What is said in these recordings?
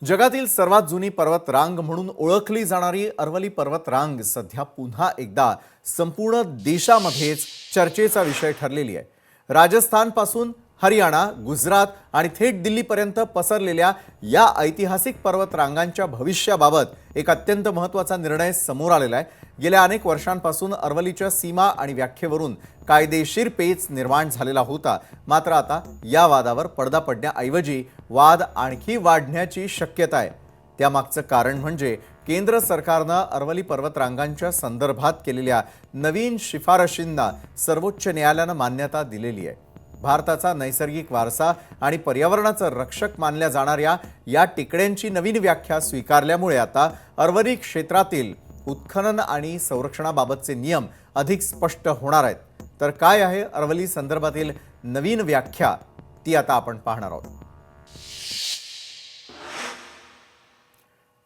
जगातील सर्वात जुनी पर्वतरांग म्हणून ओळखली जाणारी अरवली पर्वतरांग सध्या पुन्हा एकदा संपूर्ण देशामध्येच चर्चेचा विषय ठरलेली आहे। राजस्थानपासून हरियाणा, गुजरात आणि थेट दिल्लीपर्यंत पसरलेल्या या ऐतिहासिक पर्वतरांगांच्या भविष्याबाबत एक अत्यंत महत्त्वाचा निर्णय समोर आलेला आहे। गेल्या अनेक वर्षांपासून अरवलीच्या सीमा आणि व्याख्येवरून कायदेशीर पेच निर्माण झालेला होता। मात्र आता या वादावर पडदा पडण्याऐवजी वाद आणखी वाढण्याची शक्यता आहे। त्यामागचं कारण म्हणजे केंद्र सरकारने अरवली पर्वतरांगांच्या संदर्भात केलेल्या नवीन शिफारशींना सर्वोच्च न्यायालयाने मान्यता दिलेली आहे। भारताचा नैसर्गिक वारसा आणि पर्यावरणाचं रक्षक मानल्या जाणाऱ्या या टेकड्यांची नवीन व्याख्या स्वीकारल्यामुळे आता अरवली क्षेत्रातील उत्खनन आणि संरक्षणाबाबतचे नियम अधिक स्पष्ट होणार आहेत। तर काय आहे अरवली संदर्भातील नवीन व्याख्या, ती आता आपण पाहणार आहोत।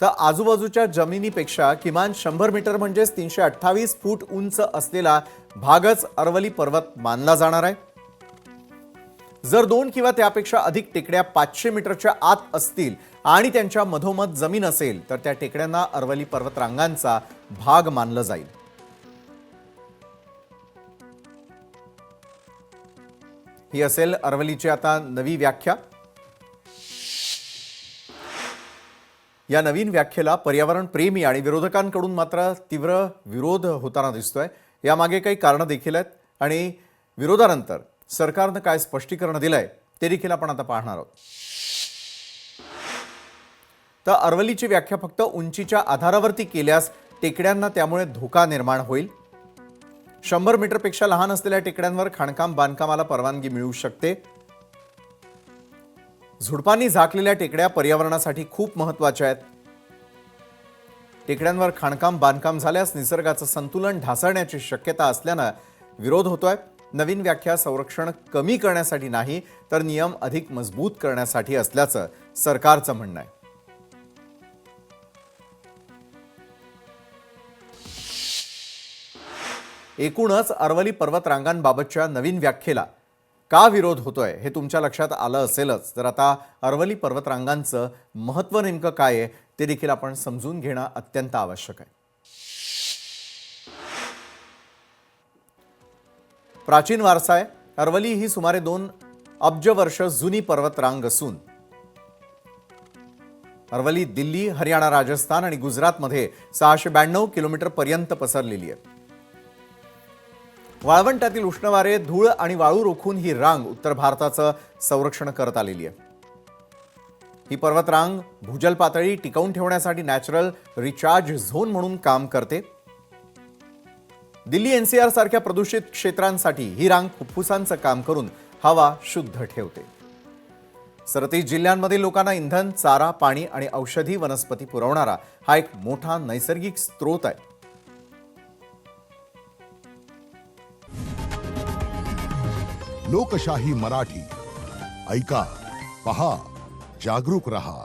तर आजूबाजूच्या जमिनीपेक्षा किमान 100 मीटर म्हणजे 328 फूट उंच असलेला भागच अरवली पर्वत मानला जाणार आहे। जर 2 किंवा त्यापेक्षा अधिक टेकड्या 500 मीटरच्या आत असतील आणि त्यांच्या मधोमध जमीन असेल तर त्या टेकड्यांना अरवली पर्वतरांगांचा भाग मानलं जाईल। ही असेल अरवलीची आता नवी व्याख्या। या नवीन व्याख्येला पर्यावरण प्रेमी आणि विरोधकांकडून मात्र तीव्र विरोध होताना दिसतोय। यामागे काही कारणं देखील आहेत आणि विरोधानंतर सरकारने काय स्पष्टीकरण दिलंय ते देखील आपण आता पाहणार आहोत। तर अरवलीची व्याख्या फक्त उंचीच्या आधारावरती केल्यास टेकड्यांना त्यामुळे धोका निर्माण होईल। 100 मीटरपेक्षा लहान असलेल्या टेकड्यांवर खाणकाम बांधकामाला परवानगी मिळू शकते। झुडपांनी झाकलेल्या टेकड्या पर्यावरणासाठी खूप महत्त्वाच्या आहेत। टेकड्यांवर खाणकाम बांधकाम झाल्यास निसर्गाचं संतुलन ढासळण्याची शक्यता असल्याने विरोध होतोय। नवीन व्याख्या संरक्षण कमी करण्यासाठी नाही तर नियम अधिक मजबूत करण्यासाठी असल्याचं सरकारचं म्हणणं आहे। एकूणच अरवली पर्वतरांगांबाबतच्या नवीन व्याख्येला का विरोध होतोय हे तुमच्या लक्षात आलं असेलच। तर आता अरवली पर्वतरांगांचं महत्त्व नेमकं काय आहे ते देखील आपण समजून घेणं अत्यंत आवश्यक आहे। प्राचीन वारसा आहे। अरवली ही सुमारे 2 अब्ज वर्ष जुनी पर्वतरांग असून अरवली दिल्ली, हरियाणा, राजस्थान आणि गुजरातमध्ये 692 किलोमीटर पर्यंत पसरलेली आहे। वाळवंटातील उष्ण वारे, धूळ आणि वाळू रोखून ही रांग उत्तर भारताचं संरक्षण करत आलेली आहे। ही पर्वतरांग भूजल पातळी टिकवून ठेवण्यासाठी नॅचरल रिचार्ज झोन म्हणून काम करते। दिल्ली एनसीआर सारख्या प्रदूषित क्षेत्रांसाठी ही रांग फुफ्फुसांचं काम करून हवा शुद्ध ठेवते। 37 जिल्ह्यांमधील लोकांना इंधन, चारा, पाणी आणि औषधी वनस्पती पुरवणारा हा एक मोठा नैसर्गिक स्रोत आहे। लोकशाही मराठी ऐका, पहा, जागरूक रहा।